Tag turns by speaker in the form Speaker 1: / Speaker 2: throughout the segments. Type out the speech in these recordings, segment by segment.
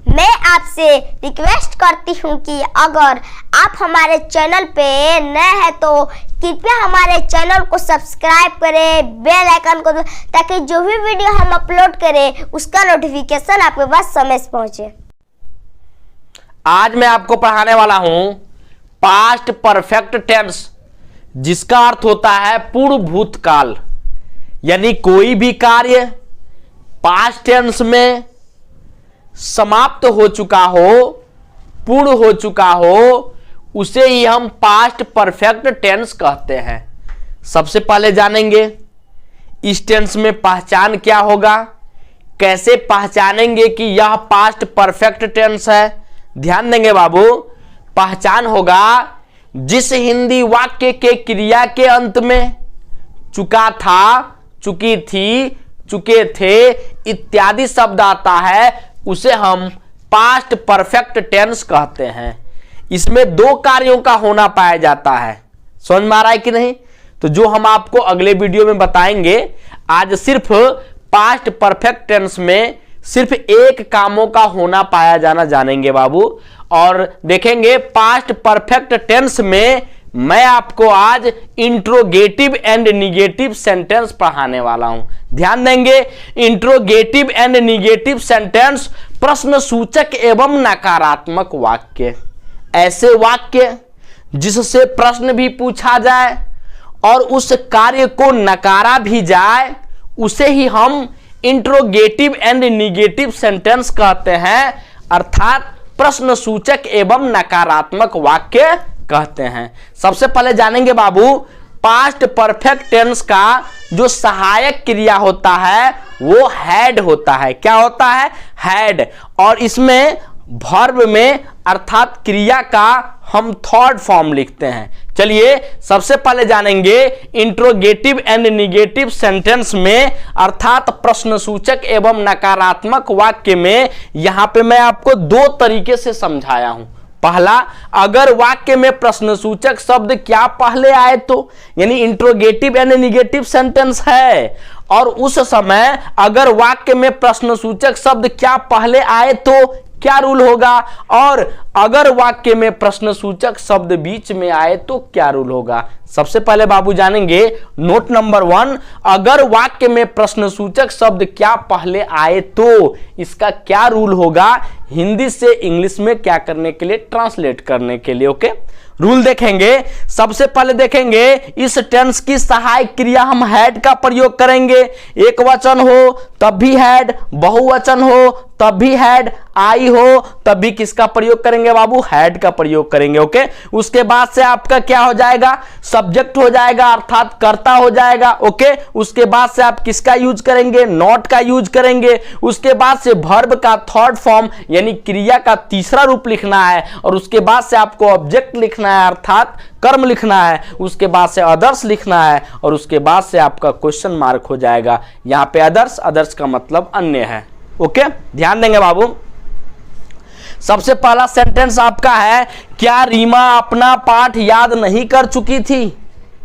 Speaker 1: मैं आपसे रिक्वेस्ट करती हूँ कि अगर आप हमारे चैनल पे नए हैं तो कृपया हमारे चैनल को सब्सक्राइब करें, बेल आइकन को, ताकि जो भी वीडियो हम अपलोड करें उसका नोटिफिकेशन आपके पास समय से पहुंचे।
Speaker 2: आज मैं आपको पढ़ाने वाला हूं पास्ट परफेक्ट टेंस, जिसका अर्थ होता है पूर्व भूतकाल। यानी कोई भी कार्य पास्ट टेंस में समाप्त हो चुका हो, पूर्ण हो चुका हो, उसे ही हम पास्ट परफेक्ट टेंस कहते हैं। सबसे पहले जानेंगे इस टेंस में पहचान क्या होगा, कैसे पहचानेंगे कि यह पास्ट परफेक्ट टेंस है। ध्यान देंगे बाबू, पहचान होगा जिस हिंदी वाक्य के क्रिया के अंत में चुका था, चुकी थी, चुके थे इत्यादि शब्द आता है, उसे हम पास्ट परफेक्ट टेंस कहते हैं। इसमें दो कार्यों का होना पाया जाता है। समझ में आ रहा है कि नहीं? तो जो हम आपको अगले वीडियो में बताएंगे, आज सिर्फ पास्ट परफेक्ट टेंस में सिर्फ एक कामों का होना पाया जाना जानेंगे बाबू। और देखेंगे पास्ट परफेक्ट टेंस में मैं आपको आज इंट्रोगेटिव एंड निगेटिव सेंटेंस पढ़ाने वाला हूं। ध्यान देंगे, इंट्रोगेटिव एंड निगेटिव सेंटेंस प्रश्न सूचक एवं नकारात्मक वाक्य, ऐसे वाक्य जिससे प्रश्न भी पूछा जाए और उस कार्य को नकारा भी जाए, उसे ही हम इंट्रोगेटिव एंड निगेटिव सेंटेंस कहते हैं, अर्थात प्रश्न सूचक एवं नकारात्मक वाक्य कहते हैं। सबसे पहले जानेंगे बाबू, पास्ट परफेक्ट टेंस का जो सहायक क्रिया होता है वो हैड होता है। क्या होता है? हैड। और इसमें वर्ब में अर्थात क्रिया का हम थर्ड फॉर्म लिखते हैं। चलिए सबसे पहले जानेंगे इंट्रोगेटिव एंड निगेटिव सेंटेंस में अर्थात प्रश्नसूचक एवं नकारात्मक वाक्य में। यहां पे मैं आपको दो तरीके से समझाया हूं। पहला, अगर वाक्य में प्रश्नसूचक शब्द क्या पहले आए तो, यानी इंट्रोगेटिव एंड निगेटिव सेंटेंस है, और उस समय अगर वाक्य में प्रश्नसूचक शब्द क्या पहले आए तो क्या रूल होगा, और अगर वाक्य में प्रश्नसूचक शब्द बीच में आए तो क्या रूल होगा। सबसे पहले बाबू जानेंगे नोट नंबर 1, अगर वाक्य में प्रश्नसूचक शब्द क्या पहले आए तो इसका क्या रूल होगा, हिंदी से इंग्लिश में क्या करने के लिए, ट्रांसलेट करने के लिए। ओके, रूल देखेंगे। सबसे पहले देखेंगे इस टेंस की सहायक क्रिया हम हैड का प्रयोग करेंगे। एक वचन हो तब भी हैड, बहुवचन हो तब भी हैड, आई हो तब भी किसका प्रयोग करेंगे बाबू, हैड का प्रयोग करेंगे। ओके, उसके बाद से आपका क्या हो जाएगा, सब्जेक्ट हो जाएगा अर्थात कर्ता हो जाएगा। ओके, उसके बाद से आप किसका यूज करेंगे, नॉट का यूज करेंगे। उसके बाद से वर्ब का थर्ड फॉर्म यानी क्रिया का तीसरा रूप लिखना है, और उसके बाद से आपको ऑब्जेक्ट लिखना है अर्थात कर्म लिखना है। उसके बाद से अदर्स लिखना है, और उसके बाद से आपका क्वेश्चन मार्क हो जाएगा। यहां पे अदर्स, अदर्स का मतलब अन्य है। ओके, ध्यान देंगे बाबू। सबसे पहला सेंटेंस आपका है, क्या रीमा अपना पाठ याद नहीं कर चुकी थी।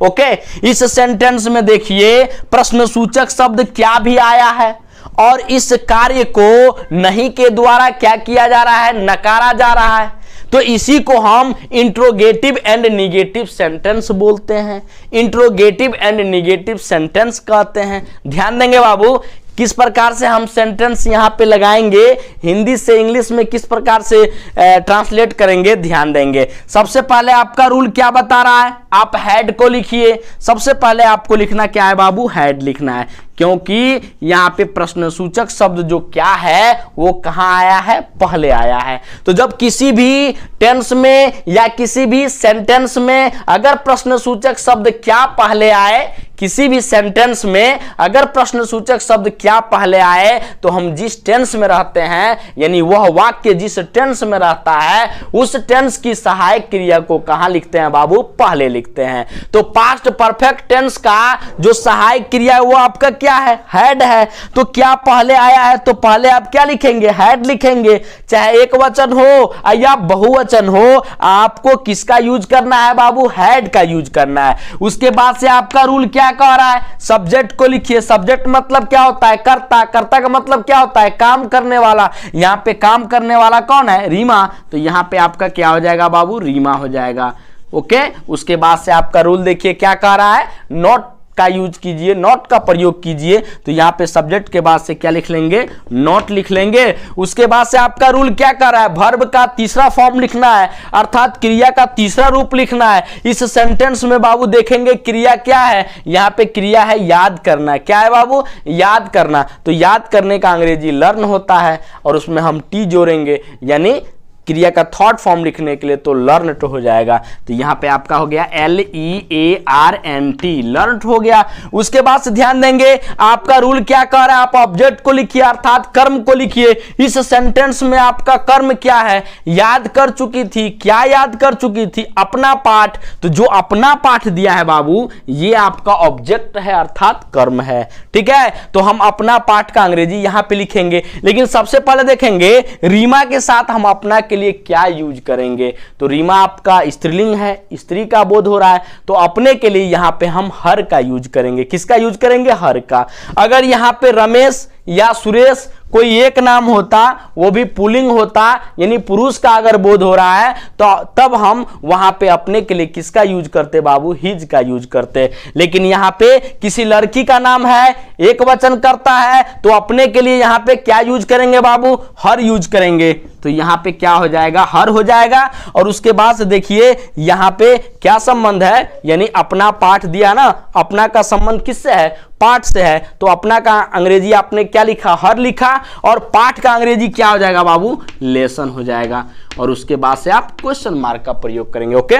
Speaker 2: ओके, इस सेंटेंस में देखिए प्रश्नसूचक शब्द क्या भी आया है, और इस कार्य को नहीं के द्वारा क्या किया जा रहा है, नकारा जा रहा है। तो इसी को हम इंट्रोगेटिव एंड निगेटिव सेंटेंस बोलते हैं, इंट्रोगेटिव एंड निगेटिव सेंटेंस कहते हैं। ध्यान देंगे बाबू, किस प्रकार से हम सेंटेंस यहां पे लगाएंगे, हिंदी से इंग्लिश में किस प्रकार से ट्रांसलेट करेंगे, ध्यान देंगे। सबसे पहले आपका रूल क्या बता रहा है, आप हैड को लिखिए। सबसे पहले आपको लिखना क्या है बाबू, हैड लिखना है, क्योंकि यहां पे प्रश्नसूचक शब्द जो क्या है वो कहां आया है, पहले आया है। तो जब किसी भी टेंस में या किसी भी सेंटेंस में अगर प्रश्नसूचक शब्द क्या पहले आए, किसी भी सेंटेंस में अगर प्रश्नसूचक शब्द क्या पहले आए, तो हम जिस टेंस में रहते हैं यानी वह वाक्य जिस टेंस में रहता है उस टेंस की सहायक क्रिया को कहां लिखते हैं बाबू, पहले लिखते हैं। तो पास्ट परफेक्ट टेंस का जो सहायक क्रिया है वो आपका क्या है, हैड है। तो क्या पहले आया है तो पहले आप क्या लिखेंगे, हैड लिखेंगे। चाहे एक वचन हो या बहुवचन हो, आपको किसका यूज करना है बाबू, हैड का यूज करना है। उसके बाद से आपका रूल क्या क्या कह रहा है, सब्जेक्ट को लिखिए। सब्जेक्ट मतलब क्या होता है, कर्ता। कर्ता का मतलब क्या होता है, काम करने वाला। यहां पे काम करने वाला कौन है, रीमा। तो यहां पे आपका क्या हो जाएगा बाबू, रीमा हो जाएगा। ओके, उसके बाद से आपका रूल देखिए क्या कह रहा है, नॉट का यूज कीजिए, नॉट का प्रयोग कीजिए। तो यहां पे सब्जेक्ट के बाद से क्या लिख लेंगे, नॉट लिख लेंगे। उसके बाद से आपका रूल क्या कर रहा है, वर्ब का तीसरा फॉर्म लिखना है, अर्थात क्रिया का तीसरा रूप लिखना है। इस सेंटेंस में बाबू देखेंगे क्रिया क्या है, यहां पे क्रिया है याद करना। क्या है बाबू, याद करना। तो याद करने का अंग्रेजी लर्न होता है, और उसमें हम टी जोड़ेंगे, यानी क्रिया का थर्ड फॉर्म लिखने के लिए तो लर्न हो जाएगा। तो यहां पे आपका हो गया LEARNT, लर्न हो गया। उसके बाद से ध्यान देंगे आपका रूल क्या कह रहा है, आप ऑब्जेक्ट को लिखिए, अर्थात कर्म को लिखिए। इस सेंटेंस में आपका कर्म क्या है, याद कर चुकी थी। क्या याद कर चुकी थी, अपना पाठ। तो जो अपना पाठ दिया है बाबू, ये आपका ऑब्जेक्ट है, अर्थात कर्म है। ठीक है, तो हम अपना पाठ का अंग्रेजी यहां पे लिखेंगे। लेकिन सबसे पहले देखेंगे रीमा के साथ हम अपना के लिए क्या यूज करेंगे। तो रीमा आपका स्त्रीलिंग है, स्त्री का बोध हो रहा है, तो अपने के लिए यहां पे हम हर का यूज करेंगे। किसका यूज करेंगे, हर का। अगर यहां पे रमेश या सुरेश कोई एक नाम होता, वो भी पुल्लिंग होता, यानी पुरुष का अगर बोध हो रहा है, तो तब हम वहां पे अपने के लिए किसका यूज करते बाबू, हिज का यूज करते। लेकिन यहां पे किसी लड़की का नाम है, एक वचन करता है, तो अपने के लिए यहां पे क्या यूज करेंगे बाबू, हर यूज करेंगे। तो यहां पे क्या हो जाएगा, हर हो जाएगा। और उसके बाद से देखिए यहां पे क्या संबंध है, यानी अपना पाठ दिया ना, अपना का संबंध किससे है, पाठ से है। तो अपना का अंग्रेजी आपने क्या लिखा, हर लिखा, और पाठ का अंग्रेजी क्या हो जाएगा बाबू, लेसन हो जाएगा। और उसके बाद से आप क्वेश्चन मार्क का प्रयोग करेंगे। ओके,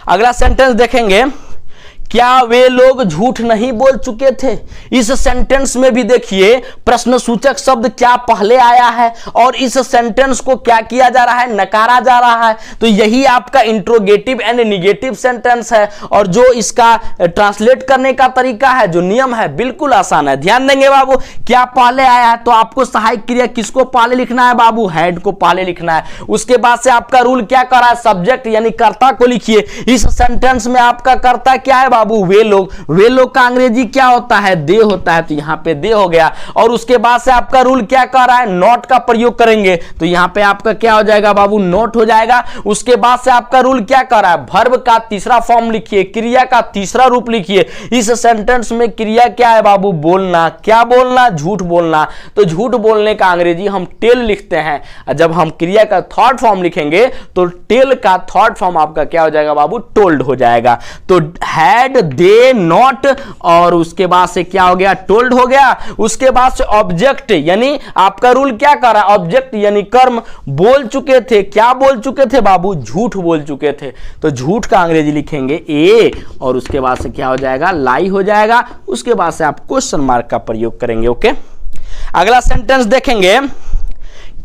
Speaker 2: अगला सेंटेंस देखेंगे, क्या वे लोग झूठ नहीं बोल चुके थे। इस सेंटेंस में भी देखिए प्रश्नसूचक शब्द क्या पहले आया है, और इस सेंटेंस को क्या किया जा रहा है, नकारा जा रहा है। तो यही आपका इंट्रोगेटिव एंड निगेटिव सेंटेंस है। और जो इसका ट्रांसलेट करने का तरीका है, जो नियम है, बिल्कुल आसान है। ध्यान देंगे बाबू, क्या पहले आया है, तो आपको सहायक क्रिया किसको पहले लिखना है बाबू, हेड को पहले लिखना है। उसके बाद से आपका रूल क्या कर रहा है, सब्जेक्ट यानी कर्ता को लिखिए। इस सेंटेंस में आपका कर्ता क्या है बाबू, वे लोग। वे लोग का अंग्रेजी क्या होता है, दे होता है। तो यहां पे दे हो गया। और उसके बाद से आपका रूल क्या कर रहा है, नॉट का प्रयोग करेंगे। तो यहां पे आपका क्या हो जाएगा बाबू, नोट हो जाएगा। उसके बाद से आपका रूल क्या कर रहा है, वर्ब का तीसरा फॉर्म लिखिए, क्रिया का तीसरा रूप लिखिए। इस सेंटेंस में क्रिया क्या है बाबू, बोलना। क्या बोलना, झूठ बोलना। तो झूठ बोलने का अंग्रेजी हम टेल लिखते हैं। जब हम क्रिया का थर्ड फॉर्म लिखेंगे तो टेल का थर्ड फॉर्म आपका क्या हो जाएगा बाबू, टोल्ड हो जाएगा। तो हैड, दे, नॉट, और उसके बाद से क्या हो गया, टोल्ड हो गया। उसके बाद से ऑब्जेक्ट, यानी आपका रूल क्या कर रहा है, ऑब्जेक्ट यानी कर्म। बोल चुके थे, क्या बोल चुके थे बाबू, झूठ बोल चुके थे। तो झूठ का अंग्रेजी लिखेंगे ए, और उसके बाद से क्या हो जाएगा, लाई हो जाएगा। उसके बाद से आप क्वेश्चन मार्क का प्रयोग करेंगे। ओके, अगला सेंटेंस देखेंगे,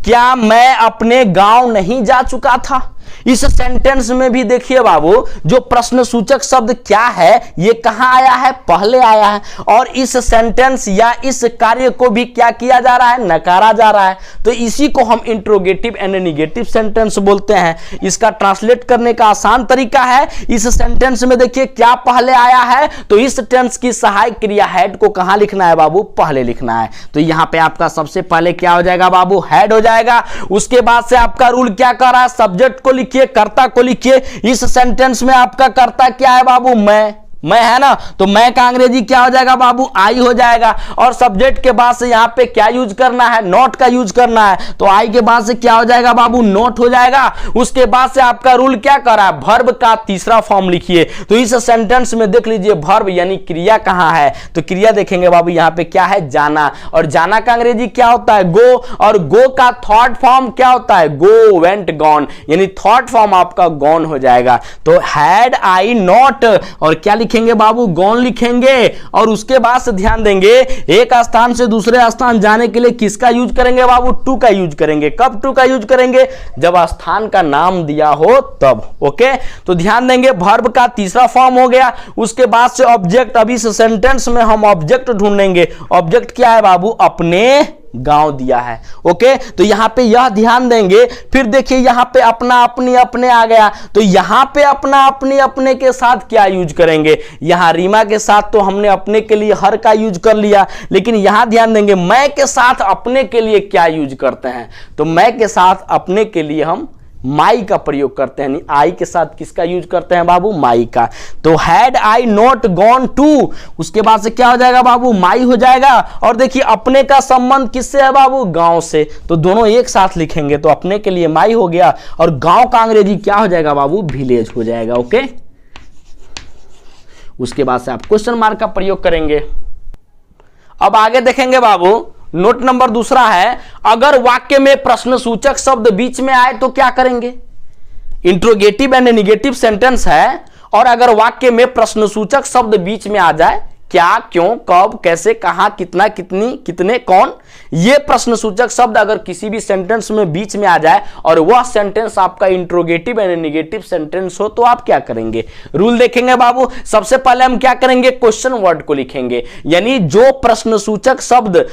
Speaker 2: क्या मैं अपने गांव नहीं जा चुका था। इस सेंटेंस में भी देखिए बाबू, जो प्रश्न सूचक शब्द क्या है, ये कहां आया है, पहले आया है। और इस सेंटेंस या इस कार्य को भी क्या किया जा रहा है, नकारा जा रहा है। तो इसी को हम इंट्रोगेटिव एंड निगेटिव सेंटेंस बोलते हैं। इसका ट्रांसलेट करने का आसान तरीका है, इस सेंटेंस में देखिए क्या पहले आया है, तो इस टेंस की सहायक क्रिया हेड को कहां लिखना है बाबू, पहले लिखना है। तो यहां पे आपका सबसे पहले क्या हो जाएगा बाबू, हेड हो जाएगा। उसके बाद से आपका रूल क्या कर रहा है, सब्जेक्ट को लिखिए, कर्ता को लिखिए। इस सेंटेंस में आपका कर्ता क्या है बाबू, मैं है ना। तो मैं का अंग्रेजी क्या हो जाएगा बाबू, आई हो जाएगा। और सब्जेक्ट के बाद से यहां पे क्या यूज करना है, नॉट का यूज करना है। तो आई के बाद से क्या हो जाएगा बाबू, नोट हो जाएगा। उसके बाद से आपका रूल क्या कर रहा है, वर्ब का तीसरा फॉर्म लिखिए। तो इस सेंटेंस में देख लीजिए वर्ब यानी क्रिया कहां है, तो क्रिया देखेंगे बाबू यहां पे क्या है, जाना। और जाना का अंग्रेजी क्या होता है, गो। और गो का थर्ड फॉर्म क्या होता है, गो, वेंट, गॉन, यानी थर्ड फॉर्म आपका गॉन हो जाएगा। तो हैड आई नॉट, और क्या लिखेंगे बाबू, गॉन लिखेंगे। और उसके बाद से ध्यान देंगे, एक स्थान से दूसरे स्थान जाने के लिए किसका यूज करेंगे बाबू, टू का यूज करेंगे। कब टू का यूज करेंगे, जब स्थान का नाम दिया हो तब। ओके, तो ध्यान देंगे वर्ब का तीसरा फॉर्म हो गया। उसके बाद से ऑब्जेक्ट, अभी इस सेंटेंस में हम ऑब्जेक्ट ढूंढेंगे। ऑब्जेक्ट क्या है बाबू, अपने गांव दिया है। ओके, तो यहां पे यह ध्यान देंगे। फिर देखिए यहां पे अपना अपनी अपने आ गया, तो यहां पे अपना अपनी अपने के साथ क्या यूज करेंगे, यहां रीमा के साथ तो हमने अपने के लिए हर का यूज कर लिया, लेकिन यहां ध्यान देंगे मैं के साथ अपने के लिए क्या यूज करते हैं, तो मैं के साथ अपने के लिए हम माई का प्रयोग करते हैं। आई के साथ किसका यूज करते हैं बाबू, माई का। तो had I not gone to, उसके बाद से क्या हो जाएगा बाबू, माई हो जाएगा। और देखिए अपने का संबंध किससे है बाबू, गांव से, तो दोनों एक साथ लिखेंगे, तो अपने के लिए माई हो गया और गांव का अंग्रेजी क्या हो जाएगा बाबू, विलेज हो जाएगा। ओके, उसके बाद से आप क्वेश्चन मार्क का प्रयोग करेंगे। अब आगे देखेंगे बाबू, नोट नंबर दूसरा है, अगर वाक्य में प्रश्नसूचक शब्द बीच में आए तो क्या करेंगे। इंट्रोगेटिव एंड नेगेटिव सेंटेंस है, और अगर वाक्य में प्रश्नसूचक शब्द बीच में आ जाए, क्या, क्यों, कब, कैसे, कहां, कितना, कितनी, कितने, कौन, ये प्रश्नसूचक शब्द अगर किसी भी सेंटेंस में बीच में आ जाए और वह सेंटेंस आपका इंट्रोगेटिव एंड नेगेटिव सेंटेंस हो, तो आप क्या करेंगे। रूल देखेंगे बाबू, सबसे पहले हम क्या करेंगे, क्वेश्चन वर्ड को लिखेंगे, यानी जो प्रश्नसूचक शब्द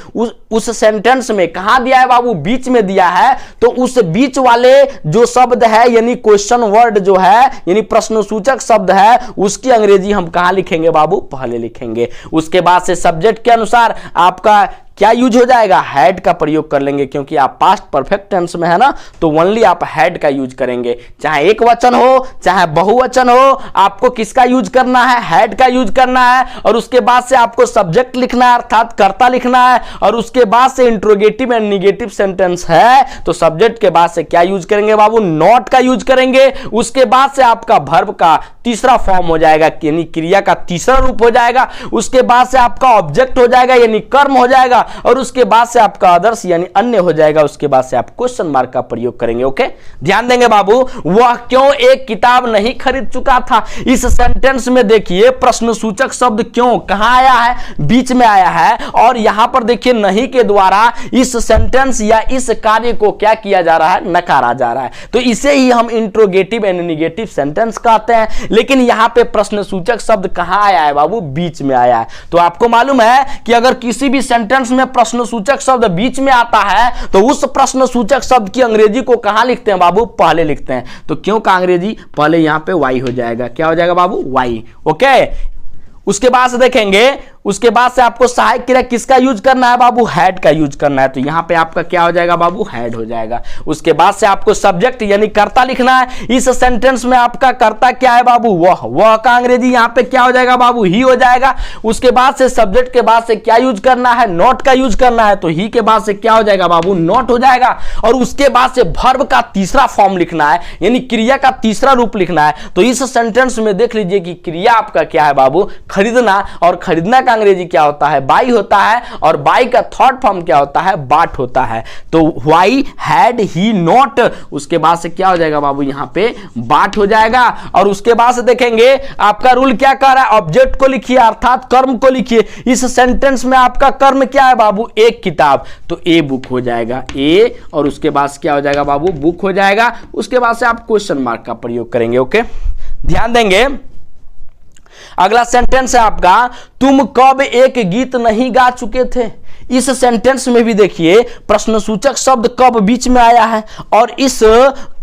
Speaker 2: उस सेंटेंस में कहां दिया है बाबू, बीच में दिया है, तो उस बीच वाले जो शब्द है यानी क्वेश्चन वर्ड जो है यानी प्रश्नसूचक शब्द है, उसकी अंग्रेजी हम कहां लिखेंगे बाबू, पहले लिखेंगे। उसके बाद से सब्जेक्ट के अनुसार आपका क्या यूज हो जाएगा, हैड का प्रयोग कर लेंगे, क्योंकि आप पास्ट परफेक्ट टेंस में है ना, तो ओनली आप हैड का यूज करेंगे, चाहे एक वचन हो चाहे बहुवचन हो, आपको किसका यूज करना है, हैड का यूज करना है। और उसके बाद से आपको सब्जेक्ट लिखना है अर्थात कर्ता लिखना है, और उसके बाद से इंट्रोगेटिव एंड नेगेटिव सेंटेंस है, तो सब्जेक्ट के बाद से क्या यूज करेंगे बाबू, नॉट का यूज करेंगे। उसके बाद से आपका वर्ब का तीसरा फॉर्म हो जाएगा, यानी क्रिया का तीसरा रूप हो जाएगा। उसके बाद से आपका ऑब्जेक्ट हो जाएगा यानी कर्म हो जाएगा, और उसके बाद से आपका अदर्स यानी अन्य हो जाएगा। उसके बाद से आप क्वेश्चन मार्क का प्रयोग करेंगे। ओके, ध्यान देंगे बाबू, वह क्यों एक किताब नहीं खरीद चुका था, इस सेंटेंस में देखिए प्रश्नसूचक शब्द क्यों कहां आया है, बीच में आया है, और यहां पर देखिए नहीं के द्वारा इस सेंटेंस या इस कार्य को क्या किया जा रहा है, नकारा जा रहा है, तो इसे ही हम इंट्रोगेटिव एंड नेगेटिव सेंटेंस कहते हैं। लेकिन यहां पे प्रश्नसूचक शब्द कहां आया है बाबू, बीच में आया है। तो आपको मालूम है कि अगर किसी भी सेंटेंस में प्रश्नसूचक शब्द बीच में आता है, तो उस प्रश्नसूचक शब्द की अंग्रेजी को कहां लिखते हैं बाबू, पहले लिखते हैं। तो क्यों का अंग्रेजी पहले यहां पे वाई हो जाएगा, क्या हो जाएगा बाबू, वाई। ओके, उसके बाद से देखेंगे, उसके बाद से आपको सहायक क्रिया किसका यूज करना है बाबू, हैड का यूज करना है, तो यहां पे आपका क्या हो जाएगा बाबू, हैड हो जाएगा। उसके बाद से आपको सब्जेक्ट यानी कर्ता लिखना है, इस सेंटेंस में आपका कर्ता क्या है बाबू, वह का अंग्रेजी यहां पे क्या हो जाएगा बाबू, ही हो जाएगा। उसके बाद से सब्जेक्ट के बाद से क्या यूज करना है, नॉट का यूज करना है, तो ही के बाद से क्या हो जाएगा बाबू, नॉट हो जाएगा। और उसके बाद से वर्ब का तीसरा फॉर्म लिखना है यानी क्रिया का तीसरा रूप लिखना है, तो इस सेंटेंस में देख लीजिए कि क्रिया आपका क्या है बाबू, खरीदना, और खरीदना का अंग्रेजी क्या होता है, बाई होता है, और बाई का थर्ड फॉर्म क्या होता है, बाट होता है। तो वाई, हैड, ही, नॉट, उसके बाद से क्या हो जाएगा बाबू, यहां पे बाट हो जाएगा। और उसके बाद से देखेंगे आपका रूल क्या कह रहा है, ऑब्जेक्ट को लिखिए अर्थात कर्म को लिखिए। इस सेंटेंस में आपका कर्म क्या है बाबू, एक किताब, तो ए बुक हो जाएगा, ए, और उसके बाद क्या हो जाएगा बाबू, बुक हो जाएगा। उसके बाद से आप क्वेश्चन मार्क का प्रयोग करेंगे। ओके, ध्यान देंगे, अगला सेंटेंस है आपका, तुम कब एक गीत नहीं गा चुके थे। इस सेंटेंस में भी देखिए प्रश्नसूचक शब्द कब बीच में आया है, और इस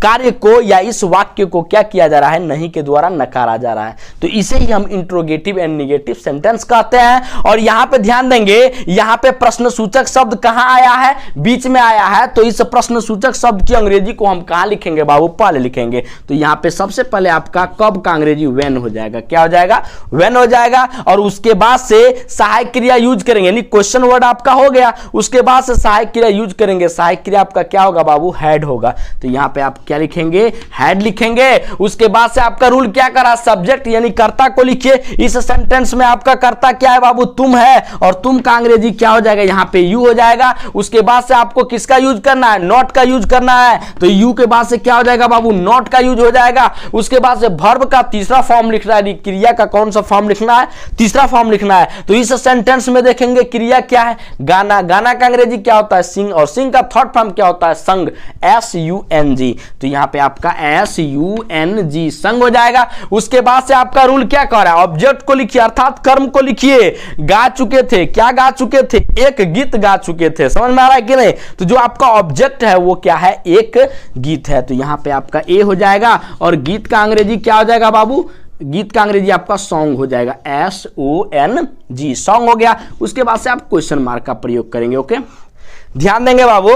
Speaker 2: कार्य को या इस वाक्य को क्या किया जा रहा है, नहीं के द्वारा नकारा जा रहा है, तो इसे ही हम इंट्रोगेटिव एंड नेगेटिव सेंटेंस कहते हैं। और यहां पे ध्यान देंगे, यहां पे प्रश्नसूचक शब्द कहां आया है, बीच में आया है, तो इस प्रश्नसूचक शब्द की अंग्रेजी को हम कहां लिखेंगे बाबू, पहले लिखेंगे। तो यहां पे सबसे पहले आपका कब का अंग्रेजी व्हेन हो जाएगा, क्या हो जाएगा, व्हेन हो जाएगा। और उसके बाद से सहायक क्रिया यूज करेंगे, यानी क्वेश्चन वर्ड आपका हो गया, उसके बाद से सहायक क्रिया यूज करेंगे, सहायक क्रिया आपका क्या होगा बाबू, हैड होगा, तो यहां पे आप क्या लिखेंगे, हैड लिखेंगे। उसके बाद से आपका रूल क्या करा, सब्जेक्ट यानी कर्ता को लिखिए। इस सेंटेंस में आपका कर्ता क्या है बाबू, तुम है, और तुम का अंग्रेजी क्या हो जाएगा, यहां पे यू हो जाएगा। उसके बाद से आपको किसका यूज करना है, नॉट का यूज करना है, तो यू के बाद से क्या हो जाएगा बाबू, नॉट का यूज हो जाएगा। उसके बाद से वर्ब का तीसरा फॉर्म लिखना है, क्रिया का कौन सा फॉर्म लिखना है, तीसरा फॉर्म लिखना है। तो इस सेंटेंस में देखेंगे क्रिया क्या है, गाना, गाना का अंग्रेजी क्या होता है, सिंग, और सिंग का थर्ड फॉर्म क्या होता है, संग, SUNG। तो यहाँ पे आपका SUNG संग हो जाएगा। उसके बाद से आपका रूल क्या कह रहा है, ऑब्जेक्ट को लिखिए अर्थात कर्म को लिखिए। गा चुके थे, क्या गा चुके थे, एक गीत गा चुके थे। समझ में आ रहा है कि नहीं? तो जो आपका ऑब्जेक्ट है वो क्या है, एक गीत है। तो यहाँ पे आपका ए हो जाएगा और गीत का अंग्रेजी क्या हो जाएगा बाबू, गीत का अंग्रेजी आपका सॉन्ग हो जाएगा, SONG सॉन्ग हो गया। उसके बाद से आप क्वेश्चन मार्क का प्रयोग करेंगे। ओके, ध्यान देंगे बाबू।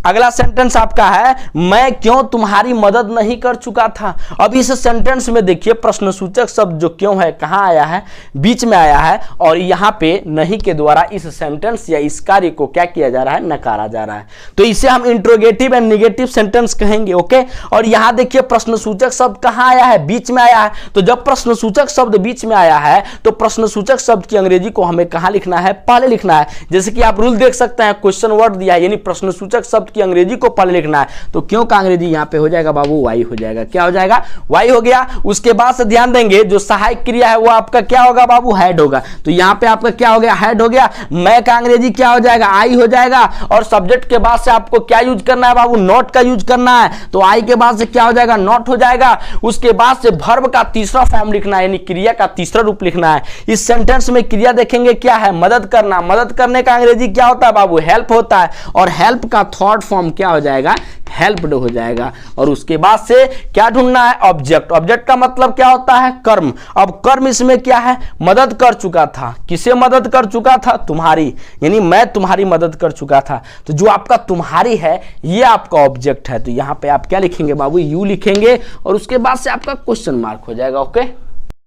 Speaker 2: अगला सेंटेंस आपका है, मैं क्यों तुम्हारी मदद नहीं कर चुका था। अब इस सेंटेंस में देखिए प्रश्नसूचक शब्द जो क्यों है कहां आया है, बीच में आया है और यहां पे नहीं के द्वारा इस सेंटेंस या इस कार्य को क्या किया जा रहा है, नकारा जा रहा है। तो इसे हम इंट्रोगेटिव एंड नेगेटिव सेंटेंस कहेंगे। ओके, और यहां देखिए प्रश्नसूचक शब्द कहां आया है, बीच में आया है। तो जब प्रश्नसूचक शब्द बीच में आया है तो प्रश्नसूचक शब्द की अंग्रेजी को हमें कहां लिखना है, पहले लिखना है। जैसे कि आप रूल देख सकते हैं, क्वेश्चन वर्ड दिया है यानी प्रश्नसूचक शब्द की अंग्रेजी को पहले लिखना है। तो क्यों का अंग्रेजी यहां पे हो जाएगा बाबू, वाई हो जाएगा। क्या हो जाएगा, वाई हो गया। उसके बाद से ध्यान देंगे जो सहायक क्रिया है वो आपका क्या होगा बाबू, हैड होगा। तो यहां पे आपका क्या हो गया, हैड हो गया। मैं का अंग्रेजी क्या हो जाएगा, आई हो जाएगा। और सब्जेक्ट के बाद से आपको क्या यूज करना है बाबू, नॉट का यूज करना है। तो आई के बाद से क्या हो जाएगा, नॉट हो जाएगा। उसके बाद से वर्ब का तीसरा फॉर्म लिखना है यानी क्रिया का तीसरा रूप लिखना है। इस सेंटेंस में क्रिया देखेंगे क्या है, मदद करना। मदद करने का अंग्रेजी क्या होता है बाबू, हेल्प होता है। और हेल्प का थर्ड फॉर्म क्या हो जाएगा, हेल्प्ड हो जाएगा। और उसके बाद से क्या ढूंढना है, ऑब्जेक्ट। ऑब्जेक्ट का मतलब क्या होता है, कर्म। अब कर्म इसमें क्या है, मदद कर चुका था। किसे मदद कर चुका था, तुम्हारी, यानी मैं तुम्हारी मदद कर चुका था। तो जो आपका तुम्हारी है ये आपका ऑब्जेक्ट है। तो यहां पे आप क्या लिखेंगे बाबू, यू लिखेंगे और उसके बाद से आपका क्वेश्चन मार्क हो जाएगा। ओके।